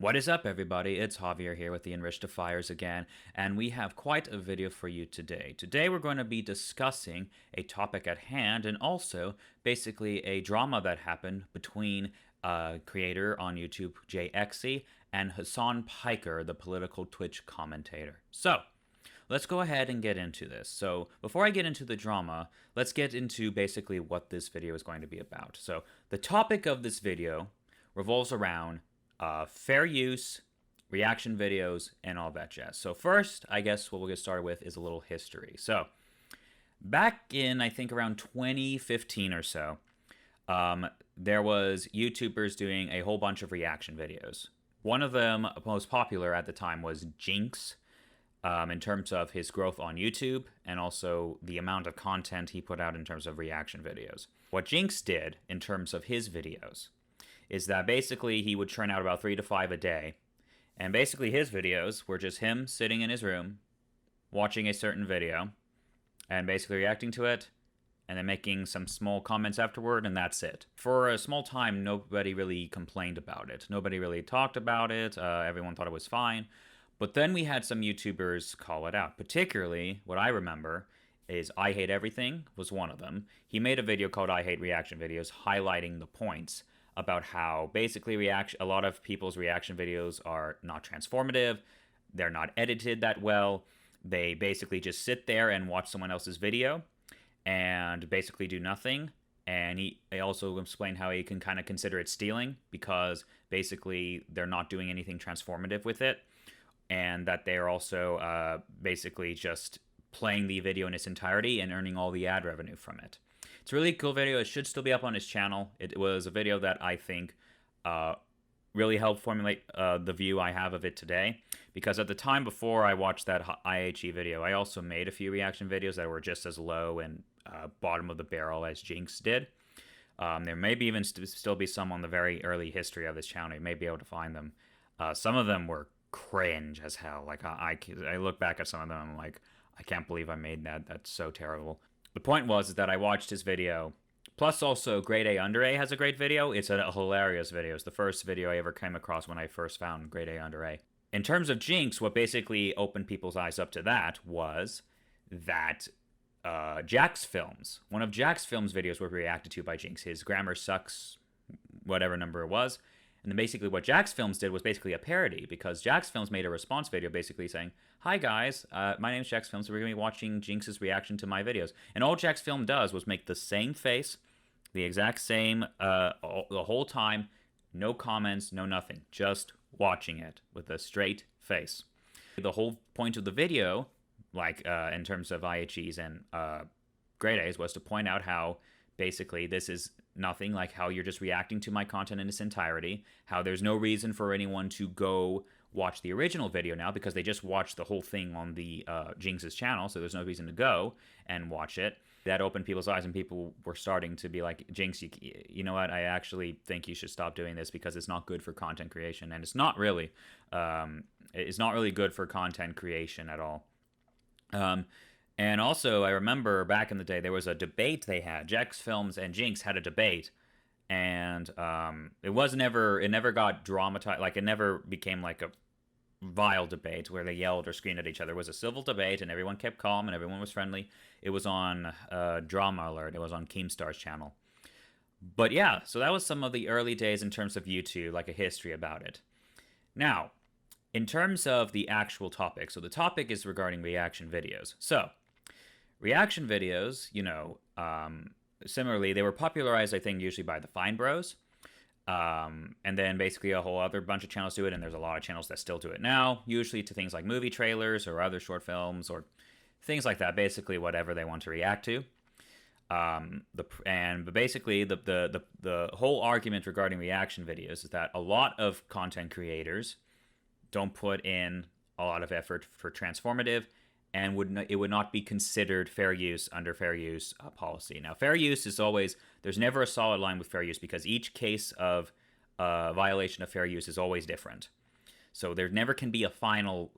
What is up, everybody? It's Javier here with the Enrichtifyers again, and we have quite a video for you today. Today, we're going to be discussing a topic at hand and also basically a drama that happened between creator on YouTube, JXE, and Hassan Piker, the political Twitch commentator. So, let's go ahead and get into this. So, before I get into the drama, let's get into basically what this video is going to be about. So, the topic of this video revolves around fair use, reaction videos, and all that jazz. So first, I guess what we'll get started with is a little history. So back in, I think, around 2015 or so, there was YouTubers doing a whole bunch of reaction videos. One of them, most popular at the time, was Jinx, in terms of his growth on YouTube and also the amount of content he put out in terms of reaction videos. What Jinx did in terms of his videos is that basically he would churn out about 3 to 5 a day. And basically his videos were just him sitting in his room, watching a certain video, and basically reacting to it, and then making some small comments afterward, and that's it. For a small time, nobody really complained about it. Nobody really talked about it. Everyone thought it was fine. But then we had some YouTubers call it out. Particularly, what I remember is I Hate Everything was one of them. He made a video called I Hate Reaction Videos, highlighting the points about how basically a lot of people's reaction videos are not transformative, they're not edited that well, they basically just sit there and watch someone else's video and basically do nothing. And he also explained how he can kind of consider it stealing because basically they're not doing anything transformative with it, and that they're also basically just playing the video in its entirety and earning all the ad revenue from it. It's a really cool video. It should still be up on his channel. It was a video that I think really helped formulate the view I have of it today. Because at the time before I watched that IHE video, I also made a few reaction videos that were just as low and bottom of the barrel as Jinx did. There may be even still be some on the very early history of his channel. You may be able to find them. Some of them were cringe as hell. Like I look back at some of them and I'm like, I can't believe I made that. That's so terrible. The point was that I watched his video, plus also Grade A Under A has a great video. It's a hilarious video. It's the first video I ever came across when I first found Grade A Under A. In terms of Jinx, what basically opened people's eyes up to that was that Jack's Films, one of Jack's Films videos were reacted to by Jinx. His Grammar Sucks, whatever number it was. And then basically what Jack's Films did was basically a parody, because Jack's Films made a response video basically saying, "Hi guys, my name's Jack's Films, we're going to be watching Jinx's reaction to my videos." And all Jack's Film does was make the same face, the exact same, the whole time, no comments, no nothing, just watching it with a straight face. The whole point of the video, like in terms of IHEs and grade A's, was to point out how basically this is nothing like how you're just reacting to my content in its entirety, how there's no reason for anyone to go watch the original video now because they just watched the whole thing on the Jinx's channel, so there's no reason to go and watch it. That opened people's eyes, and people were starting to be like, Jinx, you know what, I actually think you should stop doing this because it's not good for content creation, and it's not really good for content creation at all. And also, I remember back in the day, there was a debate they had. Jack's Films and Jinx had a debate, and it never got dramatized. Like, it never became like a vile debate where they yelled or screamed at each other. It was a civil debate, and everyone kept calm, and everyone was friendly. It was on Drama Alert. It was on Keemstar's channel. But yeah, so that was some of the early days in terms of YouTube, like a history about it. Now, in terms of the actual topic, so the topic is regarding reaction videos. So, reaction videos, similarly, they were popularized, I think, usually by the Fine Bros. And then basically a whole other bunch of channels do it, and there's a lot of channels that still do it now, usually to things like movie trailers or other short films or things like that, basically whatever they want to react to. But basically the whole argument regarding reaction videos is that a lot of content creators don't put in a lot of effort for transformative, and it would not be considered fair use under fair use policy. Now, fair use is always, there's never a solid line with fair use because each case of violation of fair use is always different. So there never can be a final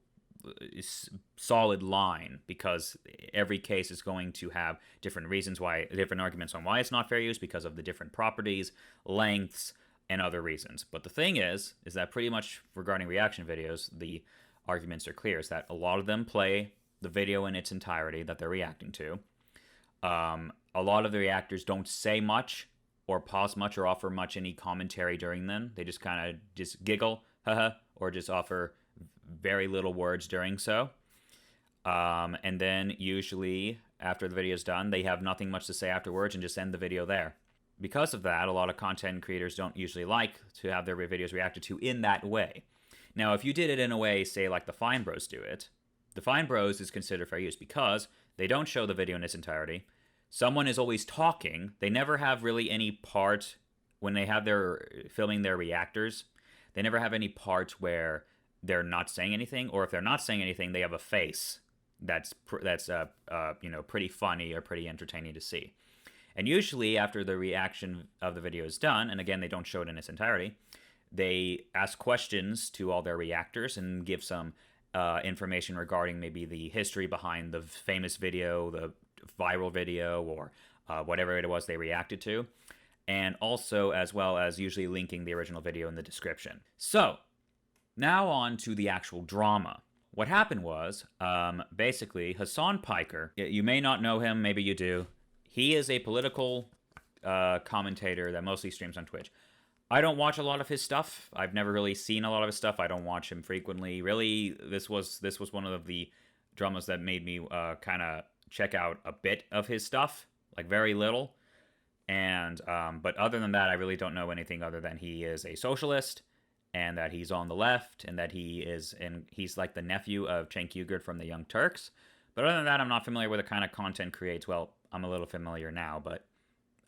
solid line because every case is going to have different reasons why, different arguments on why it's not fair use because of the different properties, lengths, and other reasons. But the thing is that pretty much regarding reaction videos, the arguments are clear. Is that a lot of them play the video in its entirety that they're reacting to. A lot of the reactors don't say much or pause much or offer much any commentary during them. They just kind of just giggle, haha, or just offer very little words during so. And then usually after the video is done, they have nothing much to say afterwards and just end the video there. Because of that, a lot of content creators don't usually like to have their videos reacted to in that way. Now, if you did it in a way, say like the Fine Bros do it, the Fine Bros is considered fair use because they don't show the video in its entirety. Someone is always talking. They never have really any part when they have their filming their reactors. They never have any part where they're not saying anything, or if they're not saying anything, they have a face that's pretty funny or pretty entertaining to see. And usually after the reaction of the video is done, and again, they don't show it in its entirety, they ask questions to all their reactors and give some information regarding maybe the history behind the famous video, the viral video, or whatever it was they reacted to. And also, as well as usually linking the original video in the description. So, now on to the actual drama. What happened was, basically, Hassan Piker, you may not know him, maybe you do. He is a political commentator that mostly streams on Twitch. I don't watch a lot of his stuff. I've never really seen a lot of his stuff. I don't watch him frequently. Really, this was one of the dramas that made me kind of check out a bit of his stuff, like very little. And but other than that, I really don't know anything other than he is a socialist, and that he's on the left, and that he's like the nephew of Cenk Uygur from the Young Turks. But other than that, I'm not familiar with the kind of content creates. Well, I'm a little familiar now, but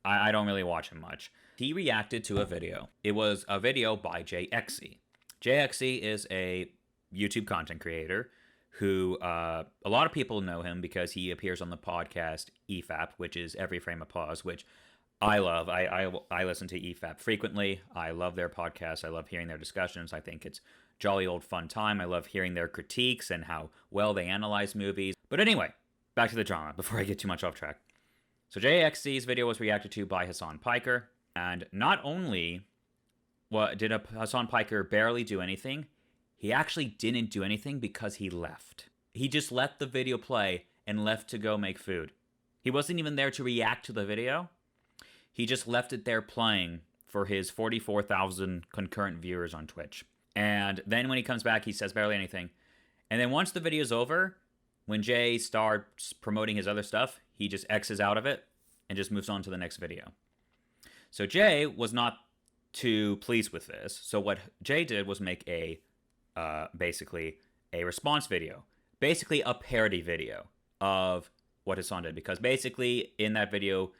I don't really watch him much. He reacted to a video. It was a video by JXE. JXE is a YouTube content creator who a lot of people know him because he appears on the podcast EFAP, which is Every Frame of Pause, which I love. I listen to EFAP frequently. I love their podcast. I love hearing their discussions. I think it's jolly old fun time. I love hearing their critiques and how well they analyze movies. But anyway, back to the drama before I get too much off track. So JXC's video was reacted to by Hassan Piker. And not only did Hassan Piker barely do anything, he actually didn't do anything because he left. He just let the video play and left to go make food. He wasn't even there to react to the video. He just left it there playing for his 44,000 concurrent viewers on Twitch. And then when he comes back, he says barely anything. And then once the video's over, when Jay starts promoting his other stuff, he just X's out of it and just moves on to the next video. So Jay was not too pleased with this. So what Jay did was make basically a response video. Basically a parody video of what Hassan did. Because basically in that video,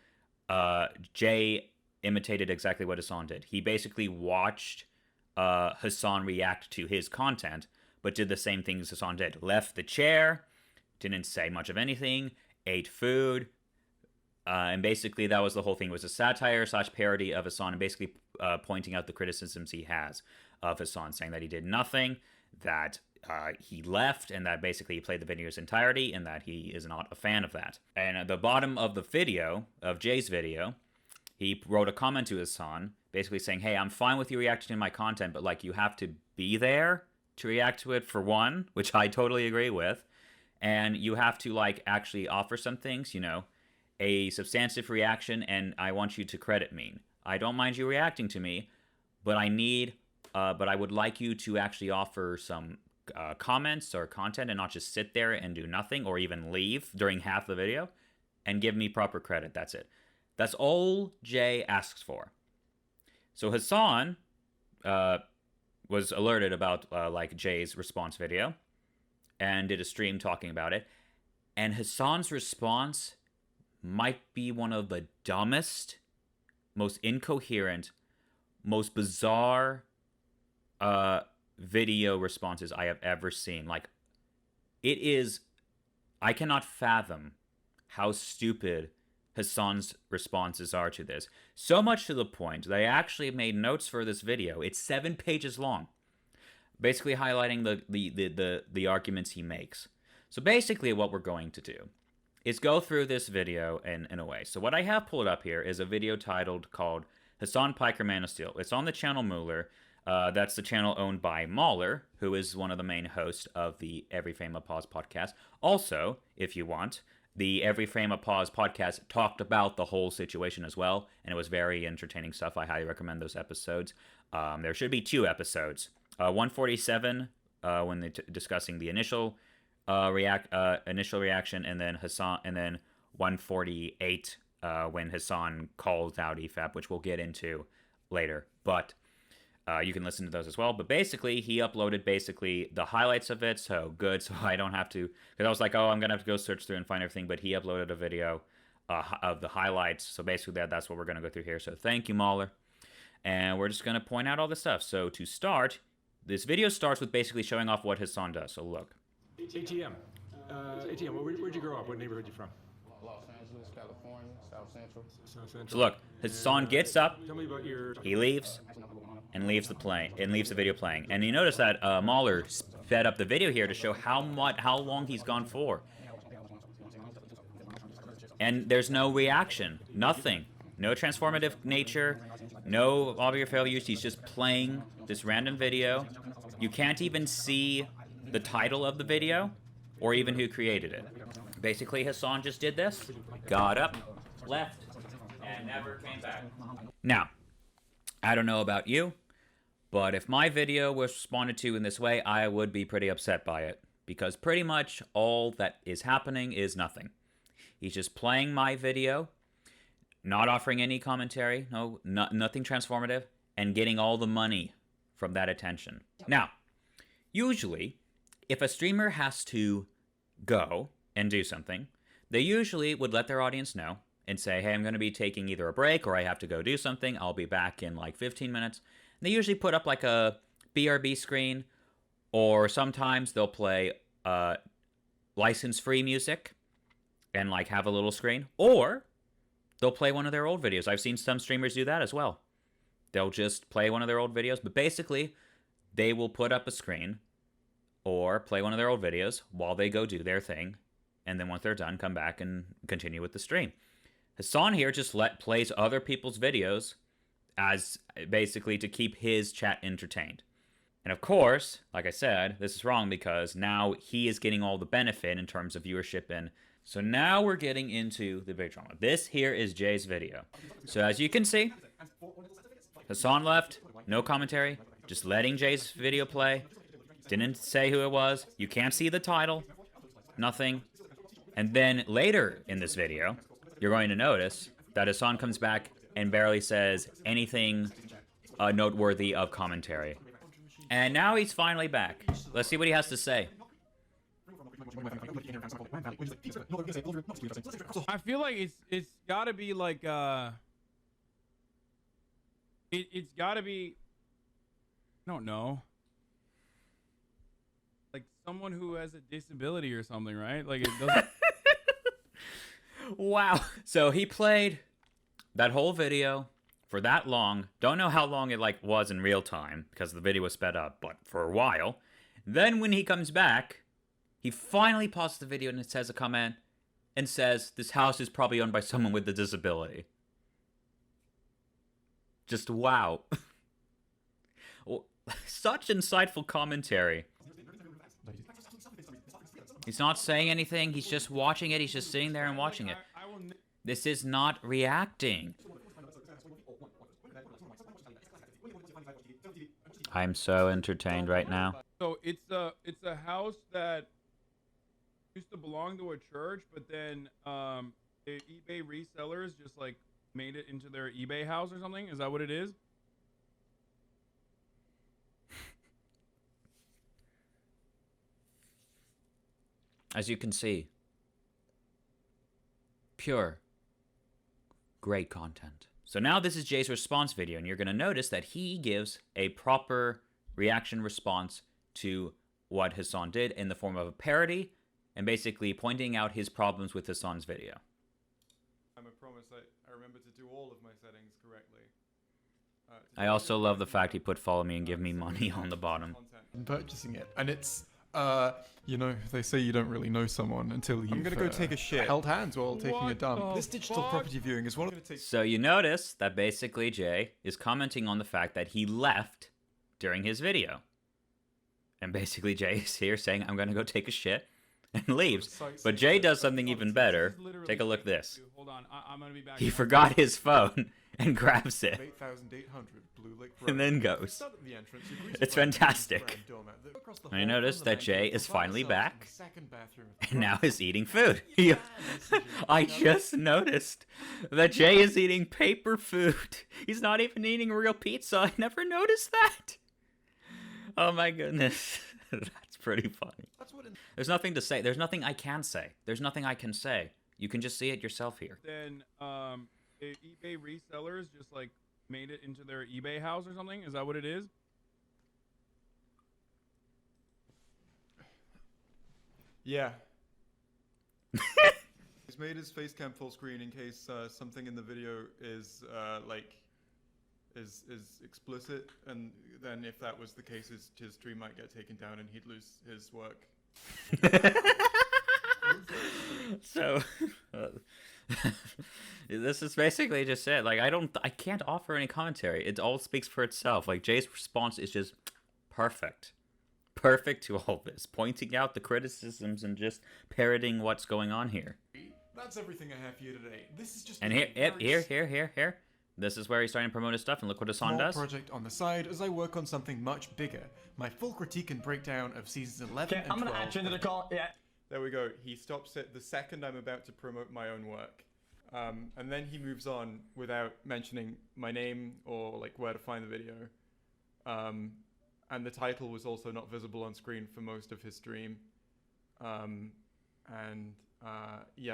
Jay imitated exactly what Hassan did. He basically watched Hassan react to his content, but did the same things Hassan did. Left the chair, didn't say much of anything, ate food, and basically that was the whole thing. It was a satire / parody of Hassan, and basically pointing out the criticisms he has of Hassan, saying that he did nothing, that he left, and that basically he played the video's entirety, and that he is not a fan of that. And at the bottom of the video, of Jay's video, he wrote a comment to Hassan, basically saying, hey, I'm fine with you reacting to my content, but like you have to be there to react to it for one, which I totally agree with, and you have to like actually offer some things, you know, a substantive reaction, and I want you to credit me. I don't mind you reacting to me, but I would like you to actually offer some comments or content and not just sit there and do nothing or even leave during half the video and give me proper credit. That's it. That's all Jay asks for. So Hassan was alerted about like Jay's response video and did a stream talking about it. And Hassan's response might be one of the dumbest, most incoherent, most bizarre video responses I have ever seen. Like, it is, I cannot fathom how stupid Hassan's responses are to this. So much to the point that I actually made notes for this video. It's 7 pages long, basically highlighting the arguments he makes. So basically what we're going to do is go through this video in a way. So what I have pulled up here is a video called Hassan Piker Man of Steel. It's on the channel Mueller. That's the channel owned by Mahler, who is one of the main hosts of the Every Frame of Pause podcast. Also, if you want, the Every Frame of Pause podcast talked about the whole situation as well, and it was very entertaining stuff. I highly recommend those episodes. There should be 2 episodes. 147 when they're discussing the initial reaction, and then 148 when Hassan calls out EFAP, which we'll get into later. But you can listen to those as well. But basically, he uploaded the highlights of it. So good. So I don't have to, because I was like, oh, I'm going to have to go search through and find everything. But he uploaded a video of the highlights. So basically, that's what we're going to go through here. So thank you, Mahler. And we're just going to point out all this stuff. So to start, this video starts with basically showing off what Hassan does. So look. ATM. ATM, where'd you grow up? What neighborhood you from? Los Angeles, California, South Central. South Central. So look, Hassan gets up, Tell me about your... he leaves, and leaves the video playing. And you notice that Mahler sped up the video here to show how long he's gone for. And there's no reaction, nothing. No transformative nature, no audio failure use. He's just playing this random video. You can't even see the title of the video, or even who created it. Basically, Hassan just did this, got up, left, and never came back. Now, I don't know about you, but if my video was responded to in this way, I would be pretty upset by it, because pretty much all that is happening is nothing. He's just playing my video, not offering any commentary, nothing transformative, and getting all the money from that attention. Now, usually, if a streamer has to go and do something, they usually would let their audience know and say, hey, I'm going to be taking either a break or I have to go do something. I'll be back in like 15 minutes. And they usually put up like a BRB screen, or sometimes they'll play license-free music and like have a little screen, or they'll play one of their old videos. I've seen some streamers do that as well. They'll just play one of their old videos, but basically they will put up a screen or play one of their old videos while they go do their thing, and then once they're done, come back and continue with the stream. Hassan here just plays other people's videos as basically to keep his chat entertained. And of course, like I said, this is wrong because now he is getting all the benefit in terms of viewership. And so now we're getting into the big drama. This here is Jay's video. So as you can see, Hassan left, no commentary, just letting Jay's video play. Didn't say who it was. You can't see the title. Nothing. And then later in this video, you're going to notice that Hassan comes back and barely says anything noteworthy of commentary. And now he's finally back. Let's see what he has to say. I feel like it's gotta be like it's gotta be, I don't know, like someone who has a disability or something, right? Like it doesn't. Wow. So he played that whole video for that long. Don't know how long it like was in real time because the video was sped up, but for a while. Then when he comes back, he finally pauses the video and it says a comment and says, this house is probably owned by someone with a disability. Just wow. Such insightful commentary. He's not saying anything. He's just watching it. He's just sitting there and watching it. This is not reacting. I'm so entertained right now. So it's a house that used to belong to a church, but then the eBay resellers just like made it into their eBay house or something. Is that what it is? As you can see, pure, great content. So now this is Jay's response video, and you're going to notice that he gives a proper reaction response to what Hassan did in the form of a parody and basically pointing out his problems with Hassan's video. I promise I remember to do all of my settings correctly. I also love the fact he put follow me and give me money on the bottom. Purchasing it, and it's You know, they say you don't really know someone until you've I'm gonna go take a shit. held hands while taking a What dump. the This digital fuck? property viewing is one of So you notice that basically Jay is commenting on the fact that he left during his video. And basically Jay is here saying, I'm going to go take a shit, and leaves. But Jay does something even better. Take a look at this. Dude, hold on, I'm gonna be back. He forgot his phone and grabs it. 8800 Blue Lake And then goes. Start at the entrance, you're greeted It's by a fantastic. brown doormat that across the And you hall notice from the that main Jay gate is will find finally ourselves in back. the second bathroom of the And now front. is eating food. I just noticed that Jay is eating paper food. He's not even eating real pizza. I never noticed that. Oh my goodness. That's pretty funny. That's what There's nothing to say. There's nothing I can say. There's nothing I can say. You can just see it yourself here. Then eBay resellers just like made it into their eBay house or something. Is that what it is? Yeah. He's made his face cam full screen in case something in the video is is explicit, and then if that was the case, his stream might get taken down and he'd lose his work. So, this is basically just it. Like, I can't offer any commentary. It all speaks for itself. Like, Jay's response is just perfect. Perfect to all this. Pointing out the criticisms and just parroting what's going on here. That's everything I have for you today. This is just And here. This is where he's starting to promote his stuff, and look what Hassan small does. project on the side as I work on something much bigger. My full critique and breakdown of seasons 11 and I'm 12. gonna add you into the call. Yeah. There we go. He stops it the second I'm about to promote my own work. And then he moves on without mentioning my name or like where to find the video. And the title was also not visible on screen for most of his stream. Yeah,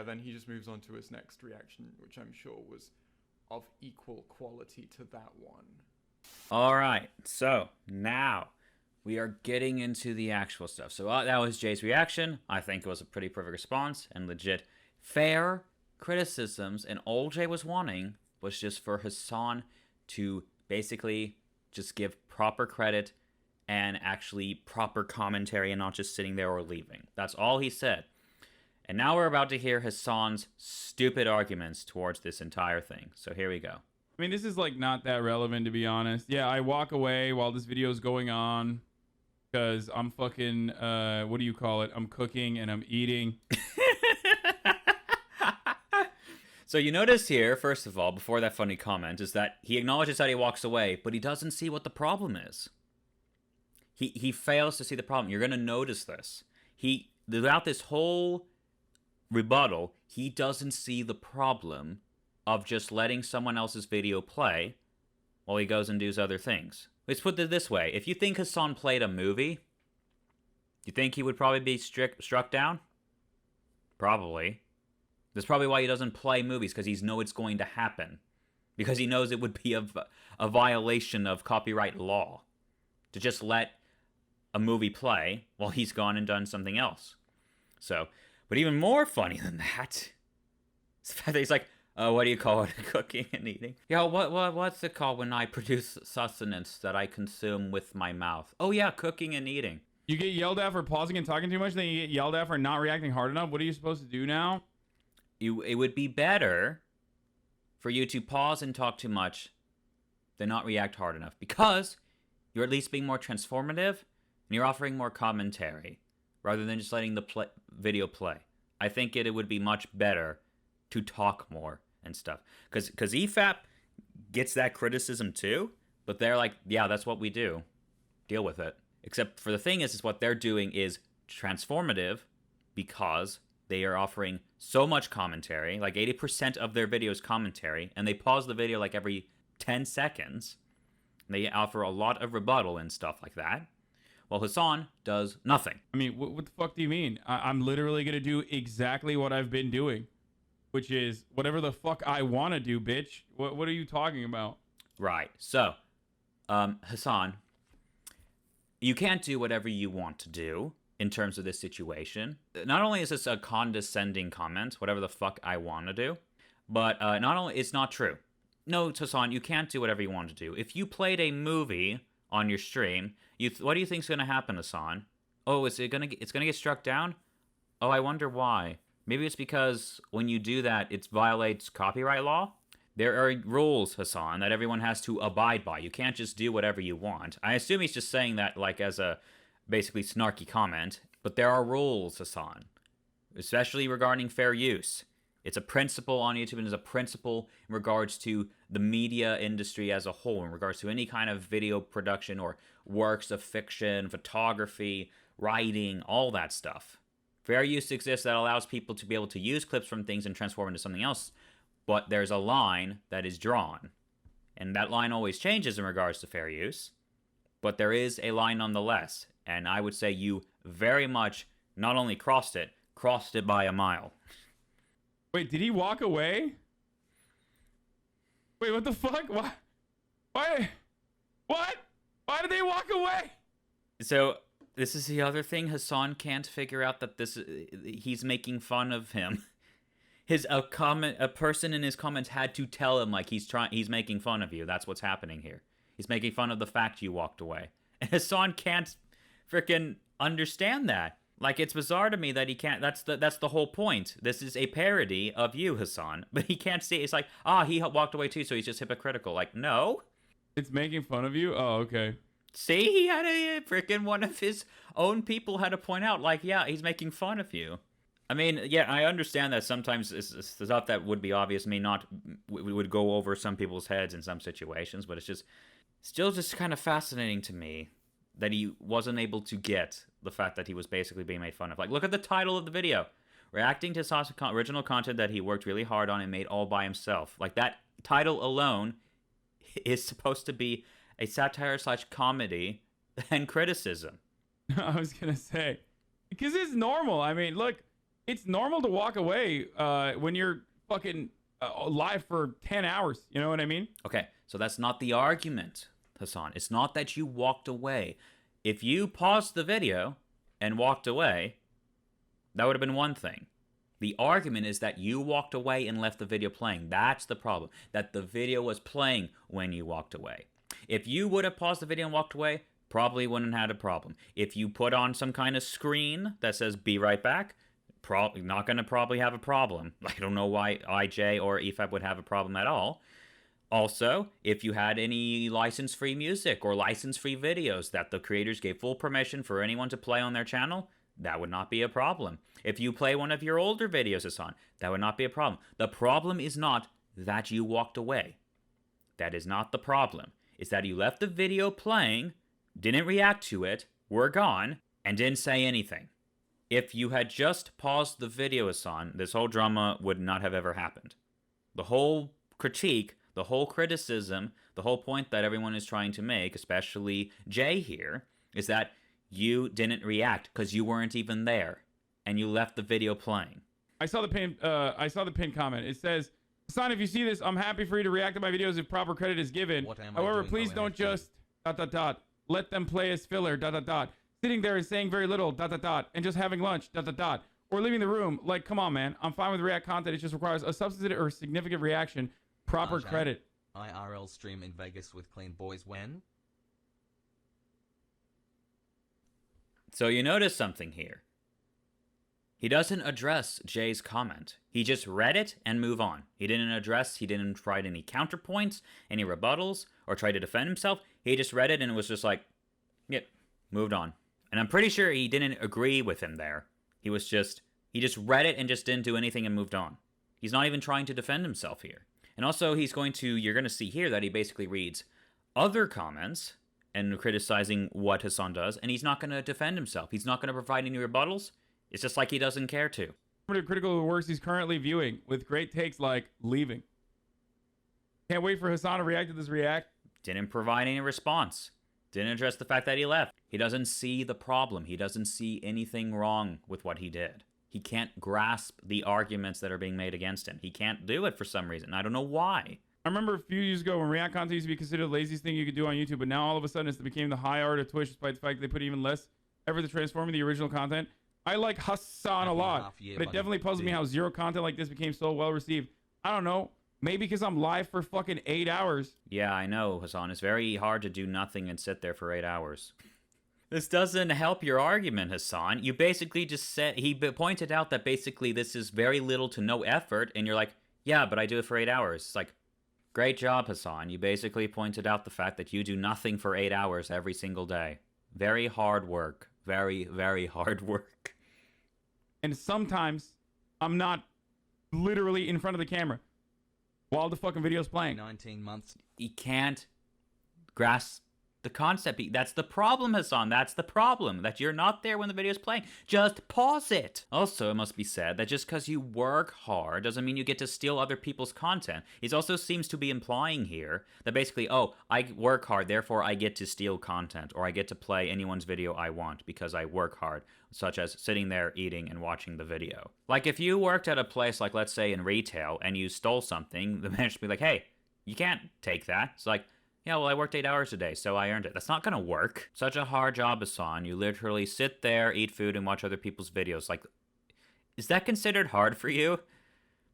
then he just moves on to his next reaction, which I'm sure was of equal quality to that one. All right, so now we are getting into the actual stuff. So that was Jay's reaction. I think it was a pretty perfect response and legit fair criticisms. And all Jay was wanting was just for Hassan to basically just give proper credit and actually proper commentary and not just sitting there or leaving. That's all he said. And now we're about to hear Hassan's stupid arguments towards this entire thing. So here we go. I mean, this is like not that relevant, to be honest. Yeah, I walk away while this video is going on because I'm fucking what do you call it? I'm cooking and I'm eating. So you notice here, first of all, before that funny comment, is that he acknowledges that he walks away, but he doesn't see what the problem is. He fails to see the problem. You're going to notice this. Throughout this whole rebuttal, he doesn't see the problem of just letting someone else's video play while he goes and does other things. Let's put it this way. If you think Hassan played a movie, you think he would probably be struck down? Probably. That's probably why he doesn't play movies, because he knows it's going to happen. Because he knows it would be a violation of copyright law to just let a movie play while he's gone and done something else. So, but even more funny than that is the fact that he's like, what do you call it? Cooking and eating? Yeah, what's it called when I produce sustenance that I consume with my mouth? Oh yeah, cooking and eating. You get yelled at for pausing and talking too much, then you get yelled at for not reacting hard enough. What are you supposed to do now? It would be better for you to pause and talk too much than not react hard enough, because you're at least being more transformative and you're offering more commentary rather than just letting the video play. I think it would be much better to talk more and stuff, because EFAP gets that criticism too, but they're like, yeah, that's what we do. Deal with it. Except for the thing is what they're doing is transformative, because they are offering so much commentary, like 80% of their video is commentary, and they pause the video like every 10 seconds. They offer a lot of rebuttal and stuff like that. Well, Hassan does nothing. I mean, what the fuck do you mean? I'm literally going to do exactly what I've been doing, which is whatever the fuck I want to do, bitch. What are you talking about? Right. So, Hassan, you can't do whatever you want to do in terms of this situation. Not only is this a condescending comment, whatever the fuck I want to do, but not only it's not true. No, Hassan, you can't do whatever you want to do. If you played a movie on your stream, what do you think's going to happen, Hassan? Oh, it's gonna get struck down? Oh, I wonder why. Maybe it's because when you do that, it violates copyright law? There are rules, Hassan, that everyone has to abide by. You can't just do whatever you want. I assume he's just saying that like as a basically snarky comment, but there are rules, Hassan, especially regarding fair use. It's a principle on YouTube and is a principle in regards to the media industry as a whole, in regards to any kind of video production or works of fiction, photography, writing, all that stuff. Fair use exists that allows people to be able to use clips from things and transform into something else, but there's a line that is drawn. And that line always changes in regards to fair use, but there is a line nonetheless. And I would say you very much not only crossed it by a mile. Wait, did he walk away? Wait, what the fuck? Why? What? Why did they walk away? So this is the other thing. Hassan can't figure out that he's making fun of him. A person in his comments had to tell him like he's making fun of you. That's what's happening here. He's making fun of the fact you walked away. And Hassan can't freaking understand that. Like, it's bizarre to me that he can't. That's the whole point. This is a parody of you, Hassan. But he can't see. It's like, he walked away too, so he's just hypocritical. Like, no. It's making fun of you? Oh, okay. See, he had freaking one of his own people had to point out, like, yeah, he's making fun of you. I mean, yeah, I understand that sometimes it's stuff that would be obvious would go over some people's heads in some situations, but it's just still just kind of fascinating to me that he wasn't able to get the fact that he was basically being made fun of. Like, look at the title of the video. Reacting to Sasha's original content that he worked really hard on and made all by himself. Like, that title alone is supposed to be a satire / comedy and criticism. I was going to say, because it's normal. I mean, look, it's normal to walk away when you're fucking live for 10 hours. You know what I mean? Okay, so that's not the argument, Hassan. It's not that you walked away. If you paused the video and walked away, that would have been one thing. The argument is that you walked away and left the video playing. That's the problem. That the video was playing when you walked away. If you would have paused the video and walked away, probably wouldn't have had a problem. If you put on some kind of screen that says be right back, probably not going to probably have a problem. I don't know why IJ or EFAB would have a problem at all. Also, if you had any license-free music or license-free videos that the creators gave full permission for anyone to play on their channel, that would not be a problem. If you play one of your older videos, Hassan, that would not be a problem. The problem is not that you walked away. That is not the problem. It's that you left the video playing, didn't react to it, were gone, and didn't say anything. If you had just paused the video, Hassan, this whole drama would not have ever happened. The whole critique, the whole criticism, the whole point that everyone is trying to make, especially Jay here, is that you didn't react because you weren't even there, and you left the video playing. I saw the pinned comment. It says, Hassan, if you see this, I'm happy for you to react to my videos if proper credit is given. However, please don't just ... let them play as filler ... sitting there and saying very little ... and just having lunch ... or leaving the room. Like, come on, man. I'm fine with React content. It just requires a substantive or significant reaction. Proper credit. IRL stream in Vegas with clean boys when? So you notice something here. He doesn't address Jay's comment. He just read it and move on. He didn't write any counterpoints, any rebuttals, or try to defend himself. He just read it and it was just like, yep, moved on. And I'm pretty sure he didn't agree with him there. He just read it and just didn't do anything and moved on. He's not even trying to defend himself here. And also you're going to see here that he basically reads other comments and criticizing what Hassan does, and he's not going to defend himself. He's not going to provide any rebuttals. It's just like he doesn't care to. Critical of the works he's currently viewing, with great takes like leaving. Can't wait for Hassan to react to this react. Didn't provide any response. Didn't address the fact that he left. He doesn't see the problem. He doesn't see anything wrong with what he did. He can't grasp the arguments that are being made against him. He can't do it for some reason. I don't know why. I remember a few years ago when React content used to be considered the laziest thing you could do on YouTube, but now all of a sudden it became the high art of Twitch, despite the fact they put even less effort to transforming the original content. I like Hassan a lot, but it definitely puzzles me how zero content like this became so well received. I don't know. Maybe because I'm live for fucking 8 hours. Yeah, I know, Hassan. It's very hard to do nothing and sit there for 8 hours. This doesn't help your argument, Hassan. You basically just said, he pointed out that basically this is very little to no effort, and you're like, yeah, but I do it for 8 hours. It's like, great job, Hassan. You basically pointed out the fact that you do nothing for 8 hours every single day. Very hard work. Very, very hard work. And sometimes I'm not literally in front of the camera while the fucking video's playing. 19 months. You can't grasp the concept. That's the problem, Hassan. That's the problem. That you're not there when the video's playing. Just pause it. Also, it must be said that just because you work hard doesn't mean you get to steal other people's content. He also seems to be implying here that basically, oh, I work hard, therefore I get to steal content, or I get to play anyone's video I want because I work hard, such as sitting there eating and watching the video. Like if you worked at a place, like let's say in retail, and you stole something, the manager would be like, hey, you can't take that. It's like, yeah, well, I worked 8 hours a day, so I earned it. That's not gonna work. Such a hard job, Hassan. You literally sit there, eat food, and watch other people's videos. Like, is that considered hard for you?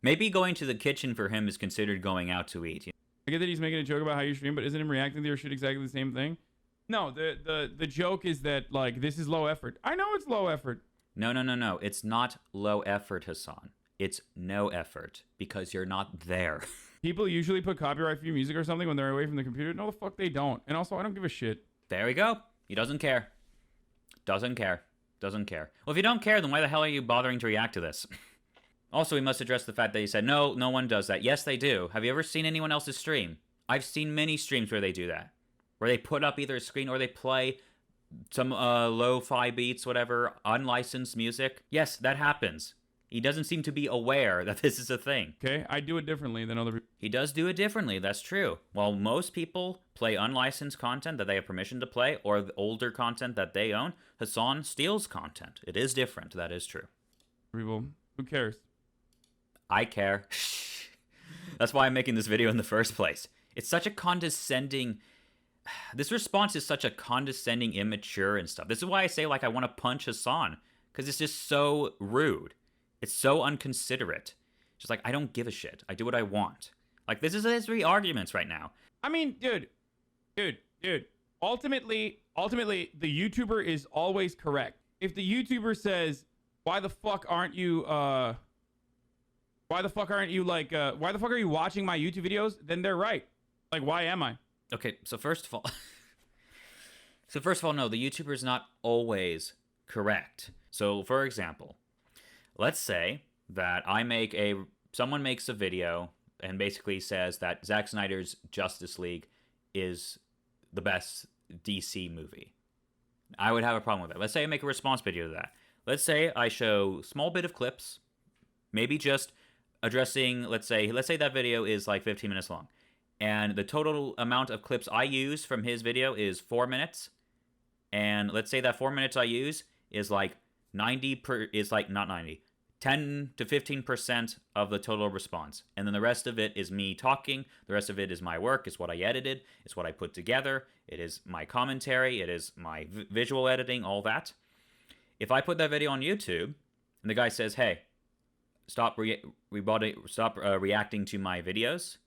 Maybe going to the kitchen for him is considered going out to eat. I get that he's making a joke about how you stream, but isn't him reacting to your shit exactly the same thing? No, the joke is that, like, this is low effort. I know it's low effort. No. It's not low effort, Hassan. It's no effort, because you're not there. People usually put copyright-free music or something when they're away from the computer. No, the fuck they don't. And also, I don't give a shit. There we go. He doesn't care. Doesn't care. Doesn't care. Well, if you don't care, then why the hell are you bothering to react to this? Also, we must address the fact that he said, no one does that. Yes, they do. Have you ever seen anyone else's stream? I've seen many streams where they do that. Where they put up either a screen or they play some lo-fi beats, whatever, unlicensed music. Yes, that happens. He doesn't seem to be aware that this is a thing. Okay, I do it differently than other people. He does do it differently, that's true. While most people play unlicensed content that they have permission to play, or the older content that they own, Hassan steals content. It is different, that is true. People, who cares? I care. That's why I'm making this video in the first place. It's such a condescending... This response is such a condescending, immature and stuff. This is why I say, like, I want to punch Hassan. Because it's just so rude. It's so unconsiderate. Just like, I don't give a shit. I do what I want. Like, this is his three arguments right now. I mean, dude. Ultimately, the YouTuber is always correct. If the YouTuber says, why the fuck aren't you watching my YouTube videos? Then they're right. Like, why am I? Okay, so first of all... no, the YouTuber is not always correct. So, for example... Let's say that someone makes a video and basically says that Zack Snyder's Justice League is the best DC movie. I would have a problem with that. Let's say I make a response video to that. Let's say I show a small bit of clips, maybe just addressing, let's say that video is like 15 minutes long. And the total amount of clips I use from his video is 4 minutes. And let's say that 4 minutes I use is like 10 to 15% of the total response. And then the rest of it is me talking. The rest of it is my work. It's what I edited. It's what I put together. It is my commentary. It is my visual editing, all that. If I put that video on YouTube and the guy says, hey, stop reacting to my videos,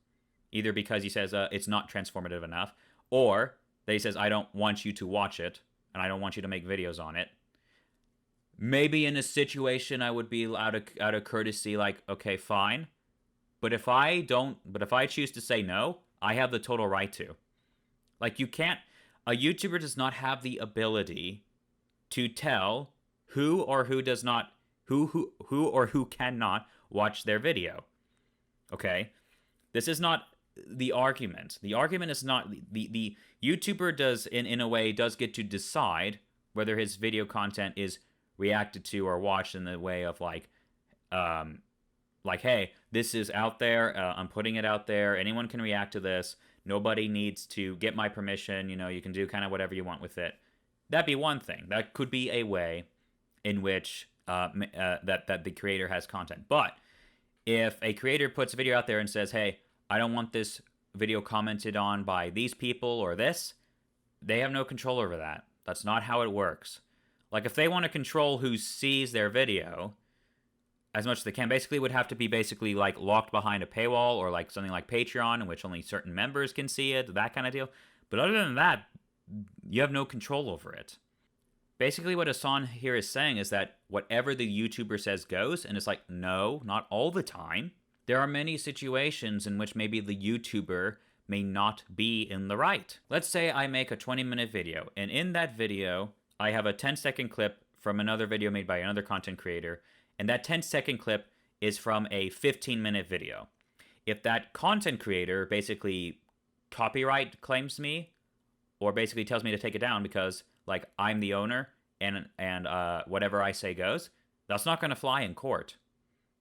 either because he says it's not transformative enough, or that he says, I don't want you to watch it and I don't want you to make videos on it, maybe in a situation I would be out of courtesy, like, okay, fine. But if I choose to say no, I have the total right to. Like, a YouTuber does not have the ability to tell who or who cannot watch their video. Okay? This is not the argument. The argument is not the YouTuber does in a way does get to decide whether his video content is reacted to or watched in the way of like, hey, this is out there. I'm putting it out there. Anyone can react to this. Nobody needs to get my permission. You know, you can do kind of whatever you want with it. That'd be one thing. That could be a way in which that the creator has content. But if a creator puts a video out there and says, hey, I don't want this video commented on by these people or this, they have no control over that. That's not how it works. Like, if they want to control who sees their video as much as they can, basically it would have to be like locked behind a paywall or like something like Patreon in which only certain members can see it, that kind of deal. But other than that, you have no control over it. Basically, what Hassan here is saying is that whatever the YouTuber says goes, and it's like, no, not all the time. There are many situations in which maybe the YouTuber may not be in the right. Let's say I make a 20-minute video, and in that video, I have a 10-second clip from another video made by another content creator, and that 10-second clip is from a 15-minute video. If that content creator basically copyright claims me, or basically tells me to take it down because, like, I'm the owner, and whatever I say goes, that's not going to fly in court.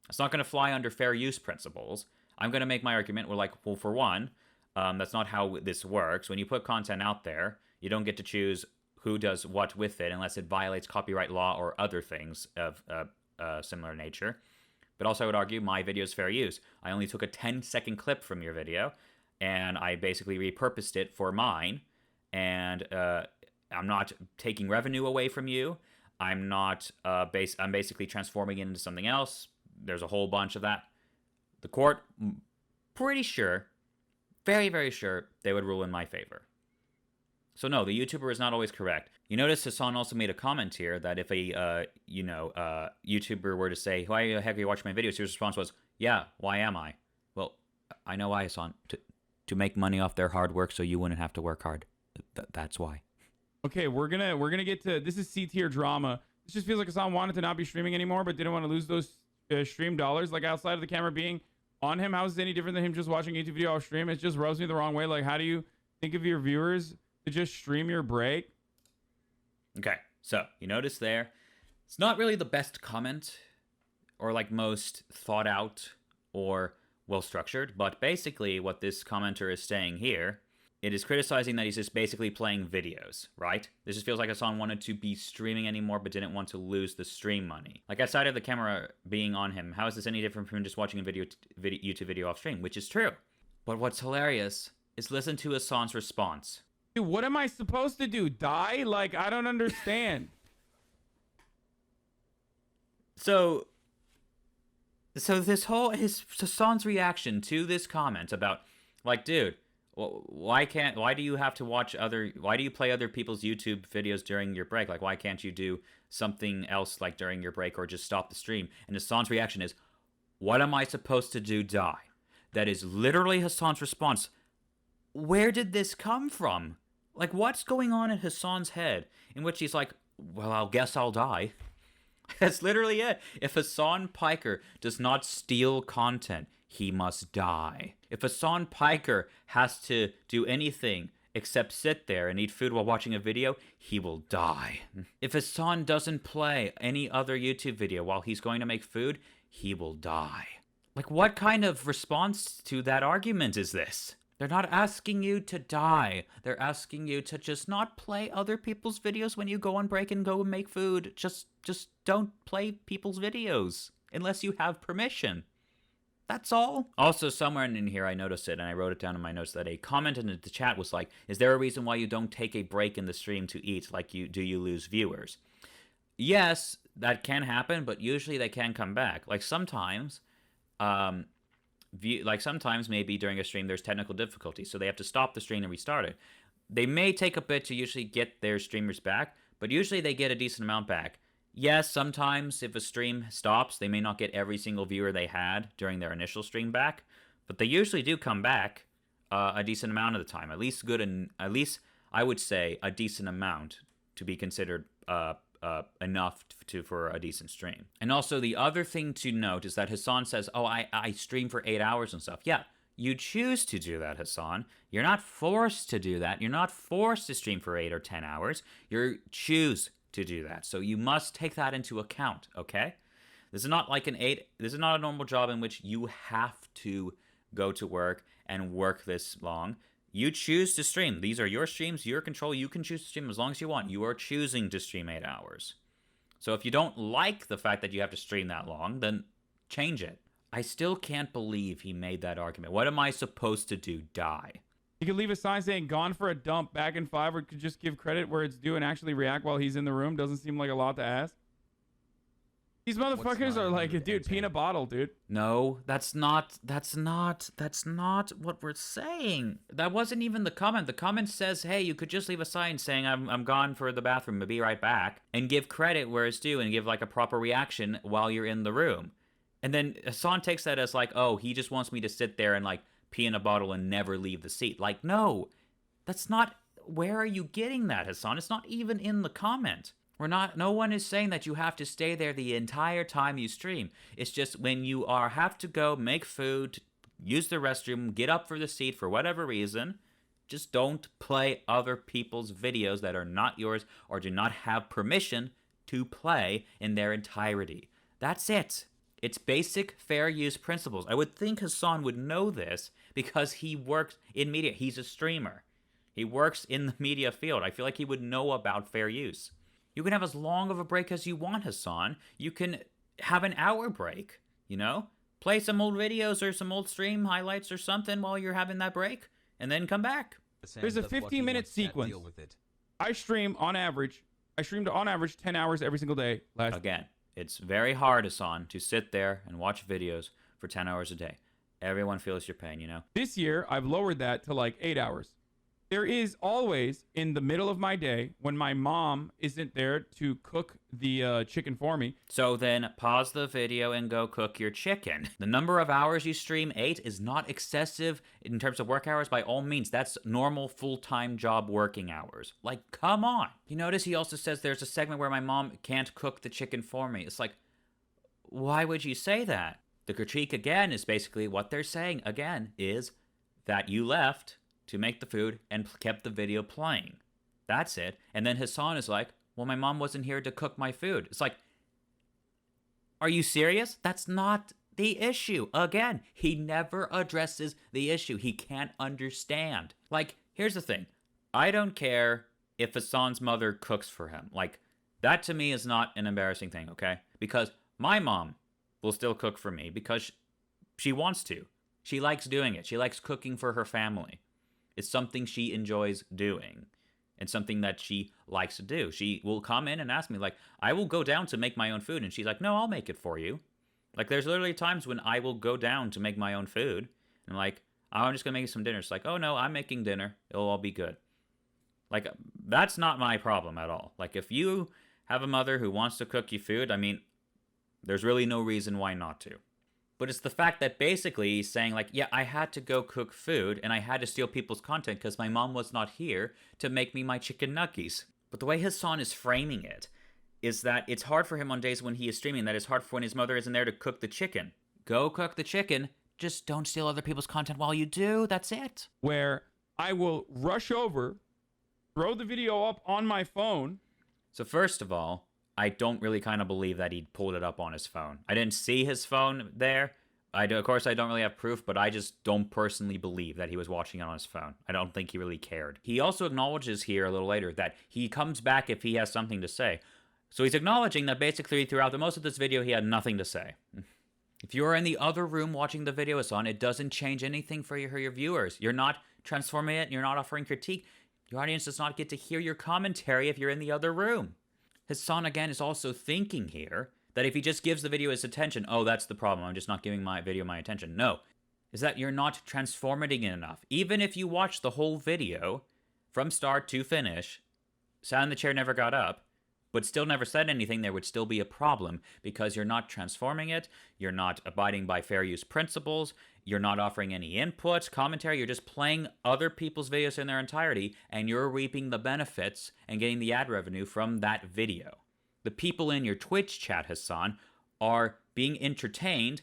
It's not going to fly under fair use principles. I'm going to make my argument. We're like, well, for one, that's not how this works. When you put content out there, you don't get to choose who does what with it unless it violates copyright law or other things of similar nature. But also, I would argue my video is fair use. I only took a 10-second clip from your video, and I basically repurposed it for mine. And I'm not taking revenue away from you. I'm not. I'm basically transforming it into something else. There's a whole bunch of that. The court, pretty sure, very, very sure, they would rule in my favor. So no, the YouTuber is not always correct. You notice Hassan also made a comment here that if a YouTuber were to say, "Why the heck are you watching my videos?" His response was, "Yeah, why am I?" Well, I know why, Hassan. To make money off their hard work, so you wouldn't have to work hard. That's why. Okay, we're gonna get to this is C tier drama. This just feels like Hassan wanted to not be streaming anymore, but didn't want to lose those stream dollars. Like outside of the camera being on him, how is it any different than him just watching a YouTube video off stream? It just rubs me the wrong way. Like, how do you think of your viewers to just stream your break? Okay, so you notice there, it's not really the best comment or like most thought out or well structured, but basically what this commenter is saying here, it is criticizing that he's just basically playing videos, right? This just feels like Hassan wanted to be streaming anymore but didn't want to lose the stream money. Like outside of the camera being on him, how is this any different from just watching a YouTube video off stream? Which is true. But what's hilarious is listen to Hassan's response. Dude, what am I supposed to do? Die? Like, I don't understand. So this whole Hassan's reaction to this comment about, like, dude, why do you play other people's YouTube videos during your break? Like, why can't you do something else like during your break or just stop the stream? And Hassan's reaction is, what am I supposed to do? Die? That is literally Hassan's response. Where did this come from? Like, what's going on in Hassan's head in which he's like, well, I guess I'll die. That's literally it. If Hassan Piker does not steal content, he must die. If Hassan Piker has to do anything except sit there and eat food while watching a video, he will die. If Hassan doesn't play any other YouTube video while he's going to make food, he will die. Like, what kind of response to that argument is this? They're not asking you to die. They're asking you to just not play other people's videos when you go on break and go and make food. Just don't play people's videos unless you have permission. That's all. Also, somewhere in here, I noticed it, and I wrote it down in my notes, that a comment in the chat was like, is there a reason why you don't take a break in the stream to eat? Like, do you lose viewers? Yes, that can happen, but usually they can come back. Like, sometimes maybe during a stream there's technical difficulty, so they have to stop the stream and restart it. They may take a bit to usually get their streamers back, but usually they get a decent amount back. Yes, sometimes if a stream stops, they may not get every single viewer they had during their initial stream back, but they usually do come back a decent amount of the time. At least I would say a decent amount to be considered enough for a decent stream. And also the other thing to note is that Hassan says, oh, I stream for 8 hours and stuff. Yeah, you choose to do that, Hassan. You're not forced to do that. You're not forced to stream for 8 or 10 hours. You choose to do that. So you must take that into account, okay? This is not a normal job in which you have to go to work and work this long. You choose to stream. These are your streams, your control. You can choose to stream as long as you want. You are choosing to stream 8 hours. So if you don't like the fact that you have to stream that long, then change it. I still can't believe he made that argument. What am I supposed to do? Die? You could leave a sign saying "gone for a dump" back in 5, or could just give credit where it's due and actually react while he's in the room. Doesn't seem like a lot to ask. What's motherfuckers are like, 910? dude, pee in a bottle, dude. No, that's not what we're saying. That wasn't even the comment. The comment says, hey, you could just leave a sign saying I'm gone for the bathroom, but be right back, and give credit where it's due and give like a proper reaction while you're in the room. And then Hassan takes that as like, oh, he just wants me to sit there and like pee in a bottle and never leave the seat. Like, no, that's not, where are you getting that, Hassan? It's not even in the comment. No one is saying that you have to stay there the entire time you stream. It's just when you have to go make food, use the restroom, get up for the seat for whatever reason, just don't play other people's videos that are not yours or do not have permission to play in their entirety. That's it. It's basic fair use principles. I would think Hassan would know this because he works in media. He's a streamer. He works in the media field. I feel like he would know about fair use. You can have as long of a break as you want, Hassan. You can have an hour break, you know? Play some old videos or some old stream highlights or something while you're having that break, and then come back. There's a 15-minute sequence. Deal with it. I streamed on average 10 hours every single day last. Again, it's very hard, Hassan, to sit there and watch videos for 10 hours a day. Everyone feels your pain, you know? This year, I've lowered that to like 8 hours. There is always, in the middle of my day, when my mom isn't there to cook the chicken for me. So then pause the video and go cook your chicken. The number of hours you stream, 8, is not excessive in terms of work hours by all means. That's normal full-time job working hours. Like, come on. You notice he also says there's a segment where my mom can't cook the chicken for me. It's like, why would you say that? The critique, again, is basically what they're saying, again, is that you left to make the food and kept the video playing. That's it. And then Hassan is like, well, my mom wasn't here to cook my food. It's like, are you serious? That's not the issue. Again, he never addresses the issue. He can't understand. Like, here's the thing. I don't care if Hassan's mother cooks for him. Like, that to me is not an embarrassing thing, okay? Because my mom will still cook for me because she wants to. She likes doing it. She likes cooking for her family. It's something she enjoys doing and something that she likes to do. She will come in and ask me, like, I will go down to make my own food. And she's like, no, I'll make it for you. Like, there's literally times when I will go down to make my own food. And I'm like, I'm just going to make you some dinner. It's like, oh, no, I'm making dinner. It'll all be good. Like, that's not my problem at all. Like, if you have a mother who wants to cook you food, I mean, there's really no reason why not to. But it's the fact that basically he's saying, like, yeah, I had to go cook food and I had to steal people's content because my mom was not here to make me my chicken nuggets. But the way Hassan is framing it is that it's hard for him on days when he is streaming, that it's hard for when his mother isn't there to cook the chicken. Go cook the chicken. Just don't steal other people's content while you do. That's it. Where I will rush over, throw the video up on my phone. So first of all, I don't really kind of believe that he pulled it up on his phone. I didn't see his phone there. Of course, I don't really have proof, but I just don't personally believe that he was watching it on his phone. I don't think he really cared. He also acknowledges here a little later that he comes back if he has something to say. So he's acknowledging that basically throughout the most of this video, he had nothing to say. If you're in the other room watching the video, Hassan, it doesn't change anything for your viewers. You're not transforming it. You're not offering critique. Your audience does not get to hear your commentary if you're in the other room. Hassan, again, is also thinking here that if he just gives the video his attention, oh, that's the problem, I'm just not giving my video my attention. No, is that you're not transforming it enough. Even if you watch the whole video from start to finish, sat in the chair, never got up, but still never said anything, there would still be a problem because you're not transforming it, you're not abiding by fair use principles, you're not offering any input, commentary, you're just playing other people's videos in their entirety, and you're reaping the benefits and getting the ad revenue from that video. The people in your Twitch chat, Hassan, are being entertained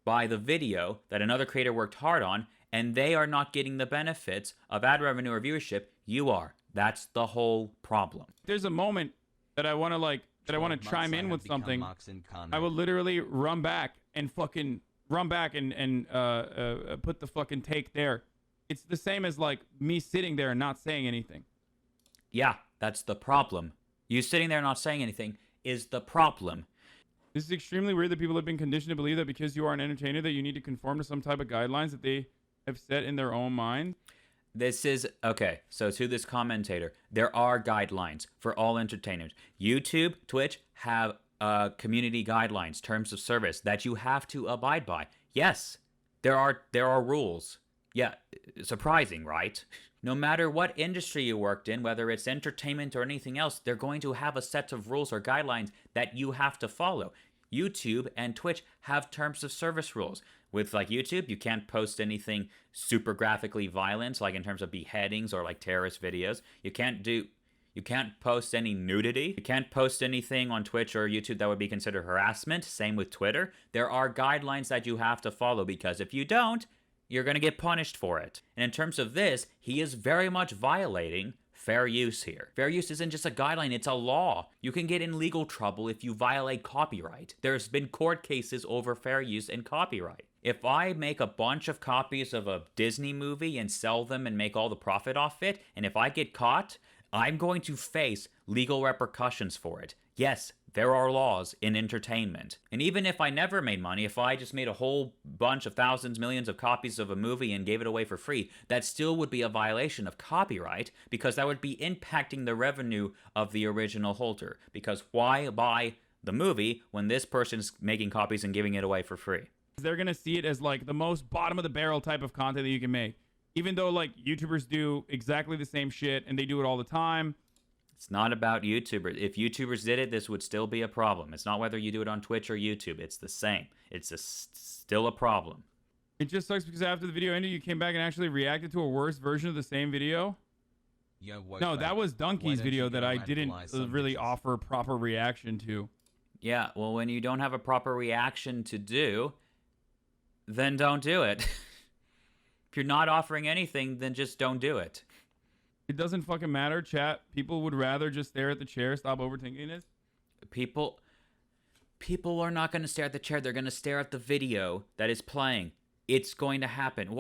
by the video that another creator worked hard on, and they are not getting the benefits of ad revenue or viewership. You are. That's the whole problem. There's a moment that I want to chime in with something. I will literally run back and put the fucking take there. It's the same as like me sitting there and not saying anything. Yeah, that's the problem. You sitting there not saying anything is the problem. This is extremely weird that people have been conditioned to believe that because you are an entertainer that you need to conform to some type of guidelines that they have set in their own mind. This is, okay, so to this commentator, there are guidelines for all entertainers. YouTube, Twitch have community guidelines, terms of service that you have to abide by. Yes, there are rules. Yeah, surprising, right? No matter what industry you worked in, whether it's entertainment or anything else, they're going to have a set of rules or guidelines that you have to follow. YouTube and Twitch have terms of service rules. With like YouTube, you can't post anything super graphically violent, like in terms of beheadings or like terrorist videos. You can't post any nudity. You can't post anything on Twitch or YouTube that would be considered harassment. Same with Twitter. There are guidelines that you have to follow, because if you don't, you're going to get punished for it. And in terms of this, he is very much violating fair use here. Fair use isn't just a guideline, it's a law. You can get in legal trouble if you violate copyright. There's been court cases over fair use and copyright. If I make a bunch of copies of a Disney movie and sell them and make all the profit off it, and if I get caught, I'm going to face legal repercussions for it. Yes, there are laws in entertainment. And even if I never made money, if I just made a whole bunch of thousands, millions of copies of a movie and gave it away for free, that still would be a violation of copyright, because that would be impacting the revenue of the original holder. Because why buy the movie when this person's making copies and giving it away for free? They're going to see it as like the most bottom of the barrel type of content that you can make. Even though like YouTubers do exactly the same shit and they do it all the time. It's not about YouTubers. If YouTubers did it, this would still be a problem. It's not whether you do it on Twitch or YouTube. It's the same. It's still a problem. It just sucks because after the video ended, you came back and actually reacted to a worse version of the same video. Yo, No, that was Donkey's video that I didn't really bitches? offer proper reaction to. Yeah, well, when you don't have a proper reaction to do, then don't do it. If you're not offering anything, then just don't do it. It doesn't fucking matter, chat. People would rather just stare at the chair, stop overthinking this. People are not going to stare at the chair. They're going to stare at the video that is playing. It's going to happen.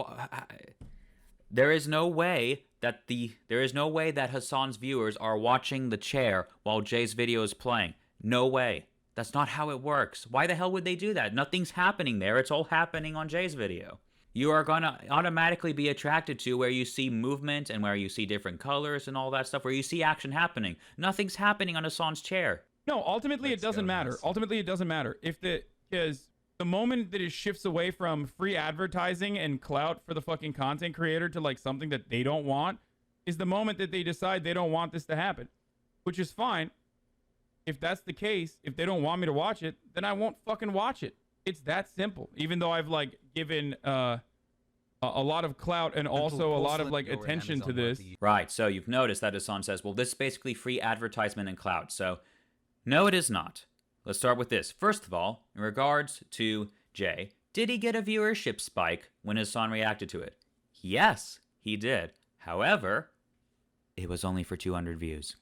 There is no way that Hassan's viewers are watching the chair while Jay's video is playing. No way. That's not how it works. Why the hell would they do that? Nothing's happening there. It's all happening on Jay's video. You are going to automatically be attracted to where you see movement and where you see different colors and all that stuff, where you see action happening. Nothing's happening on Hassan's chair. No, ultimately it doesn't matter. Ultimately it doesn't matter. Because the moment that it shifts away from free advertising and clout for the fucking content creator to like something that they don't want is the moment that they decide they don't want this to happen, which is fine. If that's the case, if they don't want me to watch it, then I won't fucking watch it. It's that simple. Even though I've like given a lot of clout and also a lot of like attention to this. Right, so you've noticed that Hassan says, well, this is basically free advertisement and clout. So, no, it is not. Let's start with this. First of all, in regards to Jay, did he get a viewership spike when Hassan reacted to it? Yes, he did. However, it was only for 200 views.